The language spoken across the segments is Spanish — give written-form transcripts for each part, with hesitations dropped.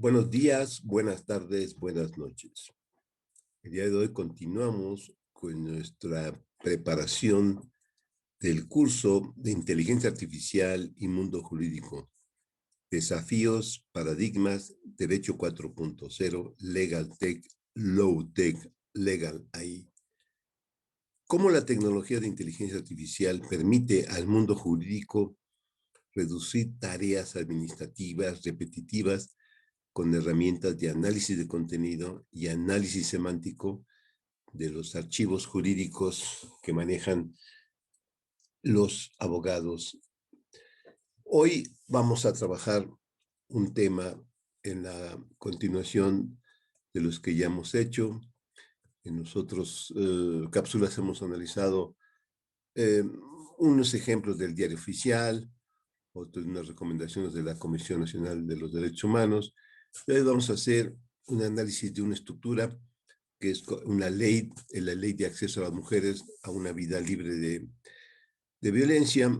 Buenos días, buenas tardes, buenas noches. El día de hoy continuamos con nuestra preparación del curso de Inteligencia Artificial y Mundo Jurídico. Desafíos, paradigmas, Derecho 4.0, Legal Tech, Low Tech, Legal AI. ¿Cómo la tecnología de inteligencia artificial permite al mundo jurídico reducir tareas administrativas repetitivas con herramientas de análisis de contenido y análisis semántico de los archivos jurídicos que manejan los abogados? Hoy vamos a trabajar un tema en la continuación de los que ya hemos hecho. En nosotros cápsulas hemos analizado eh, unos ejemplos del Diario Oficial, otras unas recomendaciones de la Comisión Nacional de los Derechos Humanos. Hoy vamos a hacer un análisis de una estructura que es una ley, la ley de acceso a las mujeres a una vida libre de violencia.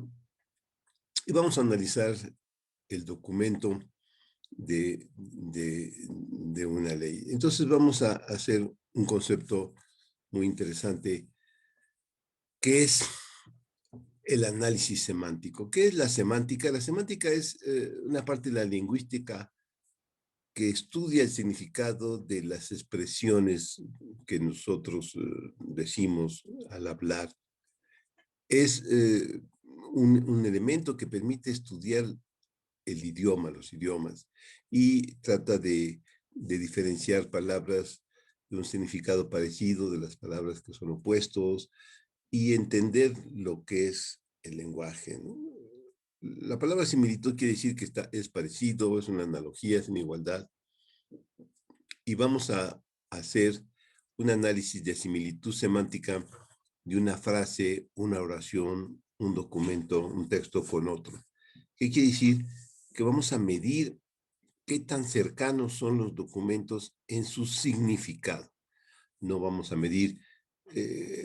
Y vamos a analizar el documento de una ley. Entonces vamos a hacer un concepto muy interesante que es el análisis semántico. ¿Qué es la semántica? La semántica es una parte de la lingüística que estudia el significado de las expresiones que nosotros decimos al hablar. Es un elemento que permite estudiar el idioma, los idiomas, y trata de diferenciar palabras de un significado parecido de las palabras que son opuestos y entender lo que es el lenguaje, ¿no? La palabra similitud quiere decir que es parecido, es una analogía, es una igualdad. Y vamos a hacer un análisis de similitud semántica de una frase, una oración, un documento, un texto con otro. ¿Qué quiere decir? Que vamos a medir qué tan cercanos son los documentos en su significado. No vamos a medir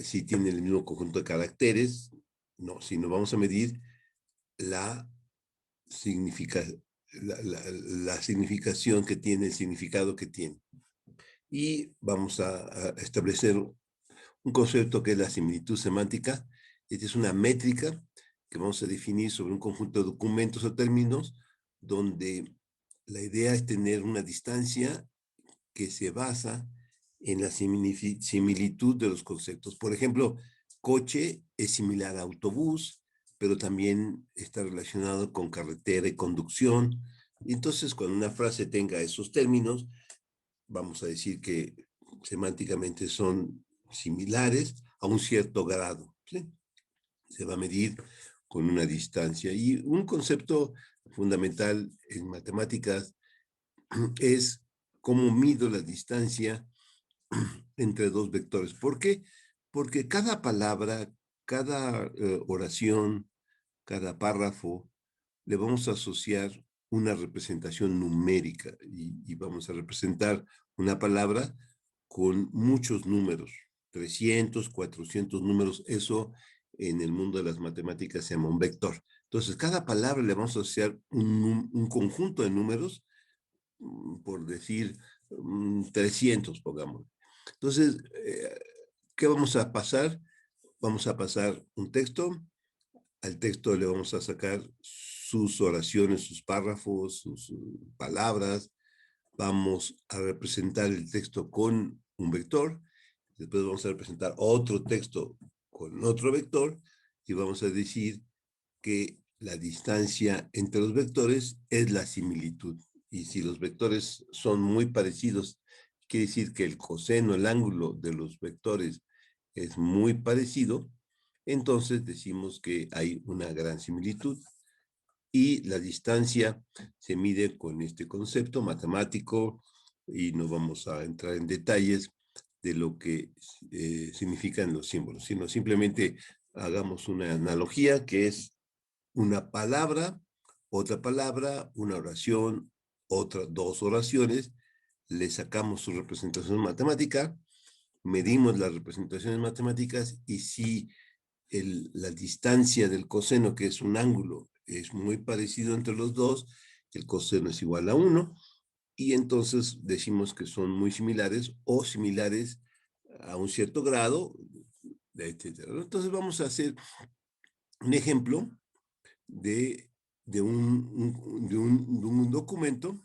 si tienen el mismo conjunto de caracteres, no, sino vamos a medir la, significa, la significación que tiene, el significado que tiene. Y vamos a establecer un concepto que es la similitud semántica. Esta es una métrica que vamos a definir sobre un conjunto de documentos o términos donde la idea es tener una distancia que se basa en la similitud de los conceptos. Por ejemplo, coche es similar a autobús, pero también está relacionado con carretera y conducción. Y entonces, cuando una frase tenga esos términos, vamos a decir que semánticamente son similares a un cierto grado, ¿sí? Se va a medir con una distancia. Y un concepto fundamental en matemáticas es cómo mido la distancia entre dos vectores. ¿Por qué? Porque cada palabra, cada oración, cada párrafo, le vamos a asociar una representación numérica y vamos a representar una palabra con muchos números, 300, 400 números. Eso en el mundo de las matemáticas se llama un vector. Entonces, cada palabra le vamos a asociar un conjunto de números, por decir 300, pongamos. Entonces, ¿qué vamos a pasar? Vamos a pasar un texto. Al texto le vamos a sacar sus oraciones, sus párrafos, sus palabras. Vamos a representar el texto con un vector. Después vamos a representar otro texto con otro vector y vamos a decir que la distancia entre los vectores es la similitud. Y si los vectores son muy parecidos, quiere decir que el coseno, el ángulo de los vectores es muy parecido, entonces decimos que hay una gran similitud. Y la distancia se mide con este concepto matemático y no vamos a entrar en detalles de lo que significan los símbolos, sino simplemente hagamos una analogía que es una palabra, otra palabra, una oración, otra, dos oraciones, le sacamos su representación matemática, medimos las representaciones matemáticas y si la distancia del coseno, que es un ángulo, es muy parecido entre los dos, el coseno es igual a 1, y entonces decimos que son muy similares o similares a un cierto grado, etcétera. Entonces vamos a hacer un ejemplo de un documento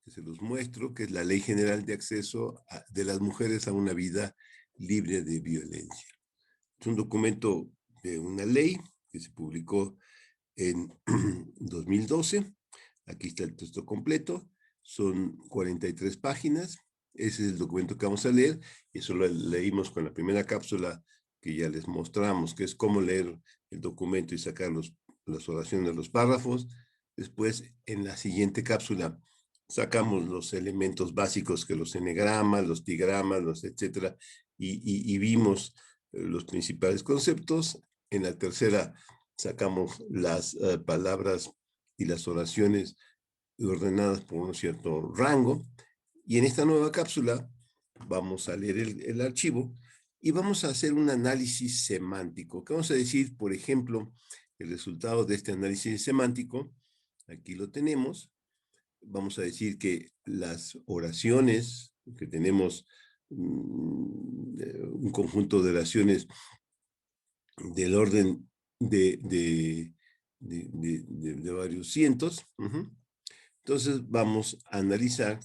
que se los muestro, que es la Ley General de Acceso de las Mujeres a una Vida Libre de Violencia. Es un documento de una ley que se publicó en 2012. Aquí está el texto completo. Son 43 páginas. Ese es el documento que vamos a leer. Y eso lo leímos con la primera cápsula que ya les mostramos, que es cómo leer el documento y sacar las oraciones de los párrafos. Después, en la siguiente cápsula, sacamos los elementos básicos, que los enegramas, los digramas, etcétera, y vimos los principales conceptos. En la tercera, sacamos las palabras y las oraciones ordenadas por un cierto rango. Y en esta nueva cápsula vamos a leer el archivo y vamos a hacer un análisis semántico. ¿Qué vamos a decir? Por ejemplo, el resultado de este análisis semántico, aquí lo tenemos. Vamos a decir que las oraciones que tenemos, un conjunto de oraciones del orden de varios cientos. Entonces vamos a analizar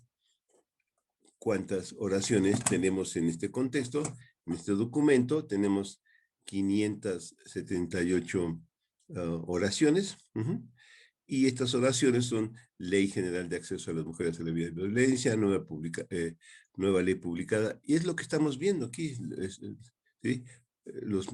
cuántas oraciones tenemos en este contexto. En este documento tenemos 578 oraciones. Y estas oraciones son Ley General de Acceso a las Mujeres a la Vida de Violencia, nueva ley publicada. Y es lo que estamos viendo aquí. ¿Sí?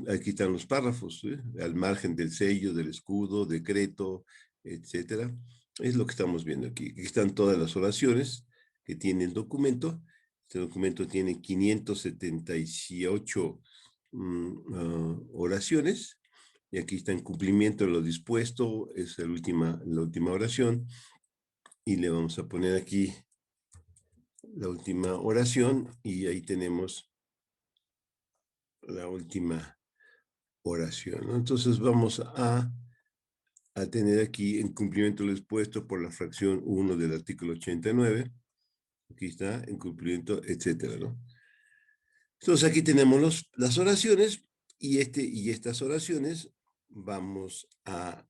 Aquí están los párrafos, ¿sí? Al margen del sello, del escudo, decreto, etcétera. Es lo que estamos viendo aquí. Aquí están todas las oraciones que tiene el documento. Este documento tiene 578 oraciones. Y aquí está en cumplimiento de lo dispuesto, es la última oración. Y le vamos a poner aquí la última oración y ahí tenemos la última oración, ¿no? Entonces vamos a tener aquí en cumplimiento de lo dispuesto por la fracción 1 del artículo 89. Aquí está, en cumplimiento, etcétera, ¿no? Entonces aquí tenemos las oraciones y estas oraciones vamos a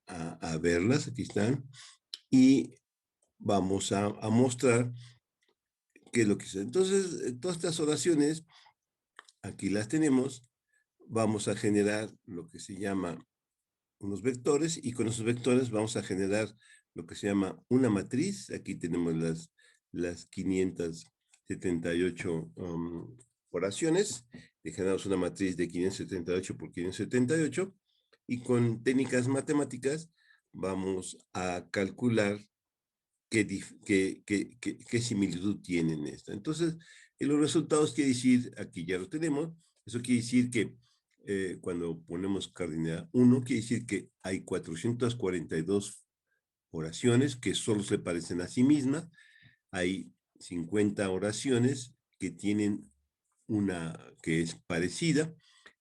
verlas, aquí están, y vamos a mostrar qué es lo que es. Entonces, todas estas oraciones, aquí las tenemos, vamos a generar lo que se llama unos vectores, y con esos vectores vamos a generar lo que se llama una matriz. Aquí tenemos las 578 oraciones. Generamos una matriz de 578 por 578, y con técnicas matemáticas vamos a calcular qué similitud tienen esta. Entonces, en los resultados quiere decir, aquí ya lo tenemos, eso quiere decir que cuando ponemos cardinalidad 1, quiere decir que hay 442 oraciones que solo se parecen a sí mismas, hay 50 oraciones que tienen una que es parecida,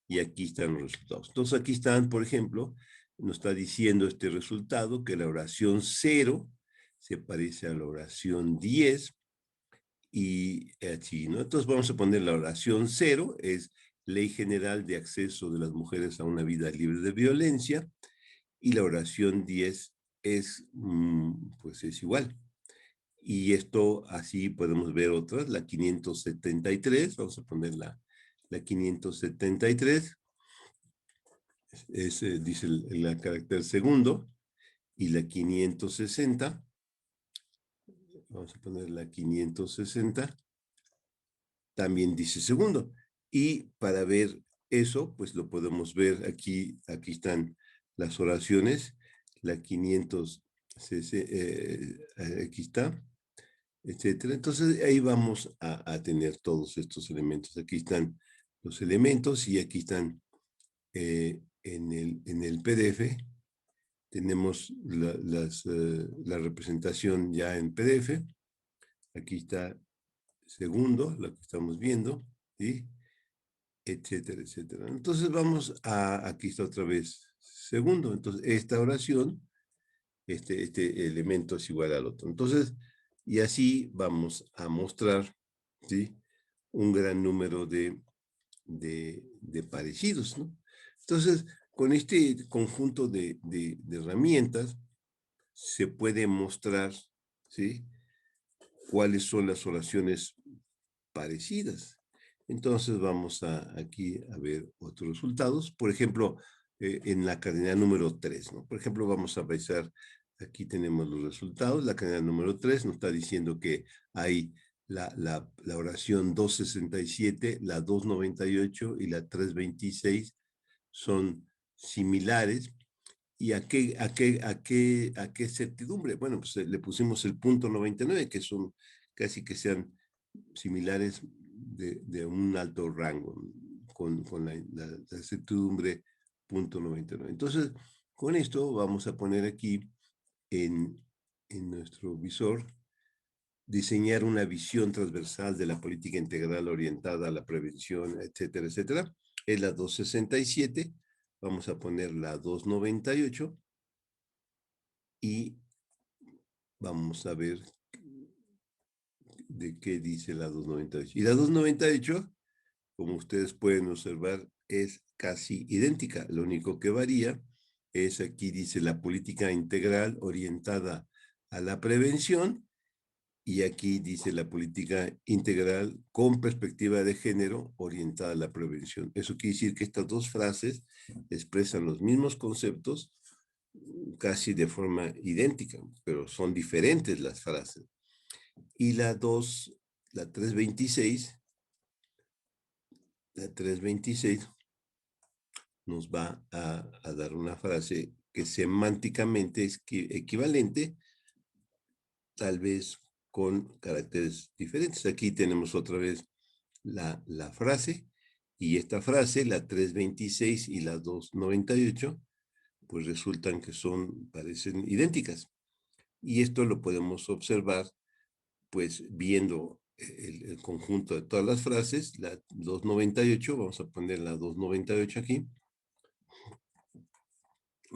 y aquí están los resultados. Entonces aquí están, por ejemplo, nos está diciendo este resultado que la oración 0 se parece a la oración 10 y así, ¿no? Entonces vamos a poner la oración 0, es Ley General de Acceso de las Mujeres a una Vida Libre de Violencia, y la oración 10 es, pues es igual. Y esto así podemos ver otras, la 573, vamos a poner la 573, dice el carácter segundo, y la 560, vamos a poner la 560, también dice segundo. Y para ver eso, pues lo podemos ver aquí están las oraciones, la 500, aquí está, etcétera. Entonces ahí vamos a tener todos estos elementos. Aquí están los elementos y aquí están en el PDF. Tenemos la representación ya en PDF. Aquí está segundo, lo que estamos viendo, ¿sí? Etcétera, etcétera. Entonces vamos aquí está otra vez segundo. Entonces esta oración, este elemento es igual al otro. Entonces Y así vamos a mostrar, ¿sí?, un gran número de parecidos, ¿no? Entonces, con este conjunto de herramientas se puede mostrar, ¿sí?, cuáles son las oraciones parecidas. Entonces vamos aquí a ver otros resultados. Por ejemplo, en la cadena número 3, ¿no? Por ejemplo, vamos a revisar, aquí tenemos los resultados. La cadena número 3 nos está diciendo que hay la oración 267, la 298 y la 326 son similares. ¿Y a qué certidumbre? Bueno, pues le pusimos el punto 99, que son casi que sean similares de un alto rango, con la certidumbre punto 99. Entonces, con esto vamos a poner aquí en, en nuestro visor, diseñar una visión transversal de la política integral orientada a la prevención, etcétera, etcétera. Es la 267, vamos a poner la 298 y vamos a ver de qué dice la 298. Y la 298, como ustedes pueden observar, es casi idéntica. Lo único que varía es, aquí dice la política integral orientada a la prevención, y aquí dice la política integral con perspectiva de género orientada a la prevención. Eso quiere decir que estas dos frases expresan los mismos conceptos casi de forma idéntica, pero son diferentes las frases. Y la 326, la 326 nos va a dar una frase que semánticamente es equivalente, tal vez con caracteres diferentes. Aquí tenemos otra vez la frase, y esta frase, la 326 y la 298, pues resultan que parecen idénticas. Y esto lo podemos observar, pues viendo el conjunto de todas las frases. La 298, vamos a poner la 298 aquí,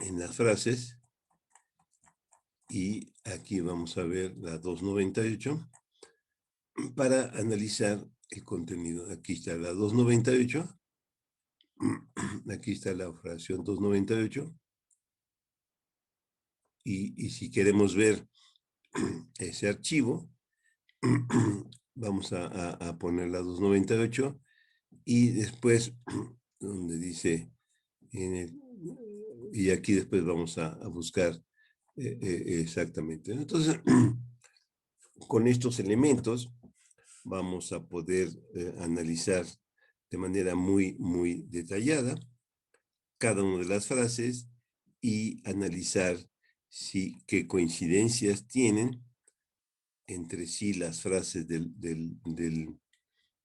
en las frases, y aquí vamos a ver la 298 para analizar el contenido. Aquí está la 298, aquí está la fracción 298, y si queremos ver ese archivo, vamos a poner la 298 y después donde dice y aquí después vamos a buscar exactamente. Entonces, con estos elementos vamos a poder analizar de manera muy, muy detallada cada una de las frases y analizar qué coincidencias tienen entre sí las frases del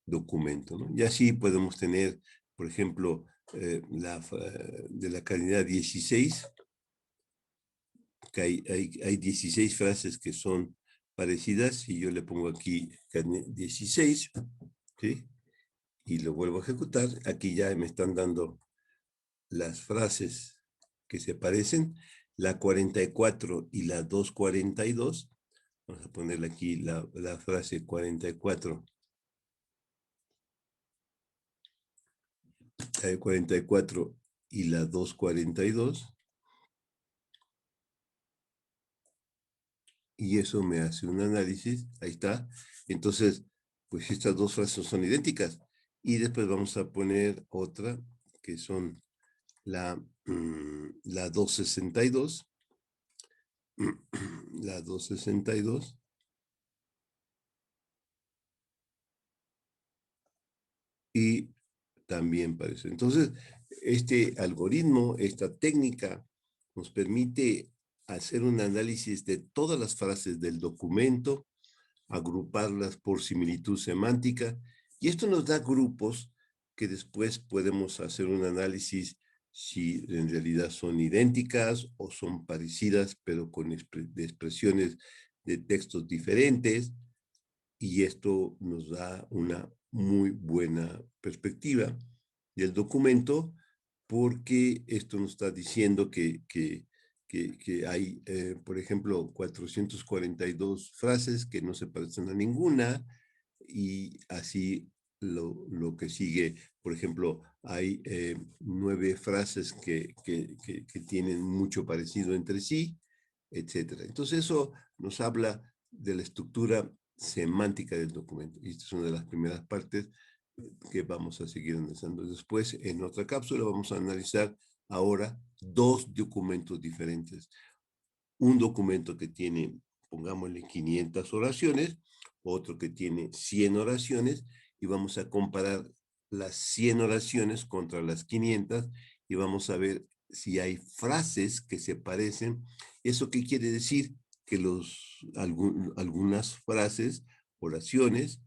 documento, ¿no? Y así podemos tener, por ejemplo, de la cadena 16, que hay 16 frases que son parecidas, y yo le pongo aquí 16, ¿sí? Y lo vuelvo a ejecutar. Aquí ya me están dando las frases que se parecen, la 44 y la 242. Vamos a ponerle aquí la frase 44. La 44 y la 242. Y eso me hace un análisis. Ahí está. Entonces, pues estas dos frases son idénticas. Y después vamos a poner otra, que son la 262. La 262. Y también parece. Entonces, este algoritmo, esta técnica, nos permite hacer un análisis de todas las frases del documento, agruparlas por similitud semántica, y esto nos da grupos que después podemos hacer un análisis si en realidad son idénticas o son parecidas, pero con expresiones de textos diferentes, y esto nos da una muy buena perspectiva del documento, porque esto nos está diciendo que que hay, por ejemplo, 442 frases que no se parecen a ninguna, y así lo que sigue. Por ejemplo, hay 9 frases que tienen mucho parecido entre sí, etcétera. Entonces eso nos habla de la estructura semántica del documento. Y esta es una de las primeras partes que vamos a seguir analizando. Después, en otra cápsula, vamos a analizar ahora 2 documentos diferentes. Un documento que tiene, pongámosle, 500 oraciones, otro que tiene 100 oraciones, y vamos a comparar las 100 oraciones contra las 500 y vamos a ver si hay frases que se parecen. ¿Eso qué quiere decir? Que algunas frases, oraciones,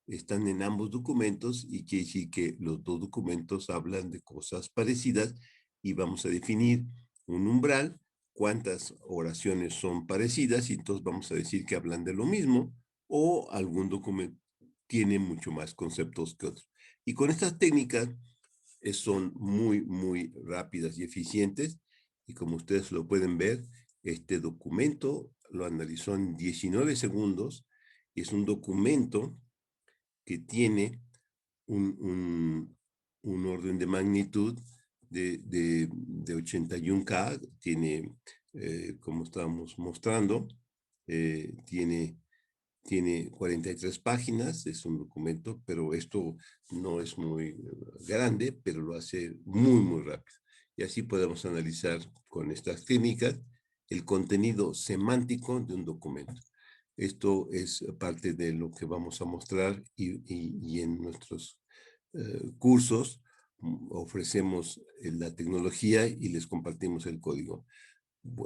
están en ambos documentos, y quiere decir que los 2 documentos hablan de cosas parecidas, y vamos a definir un umbral, cuántas oraciones son parecidas, y entonces vamos a decir que hablan de lo mismo, o algún documento tiene mucho más conceptos que otros. Y con estas técnicas son muy, muy rápidas y eficientes, y como ustedes lo pueden ver, este documento lo analizó en 19 segundos, y es un documento que tiene un orden de magnitud de 81K, tiene, como estábamos mostrando, tiene 43 páginas, es un documento, pero esto no es muy grande, pero lo hace muy, muy rápido. Y así podemos analizar con estas técnicas el contenido semántico de un documento. Esto es parte de lo que vamos a mostrar, y en nuestros cursos ofrecemos la tecnología y les compartimos el código.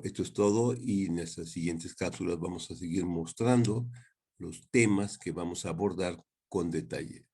Esto es todo, y en nuestras siguientes cápsulas vamos a seguir mostrando los temas que vamos a abordar con detalle.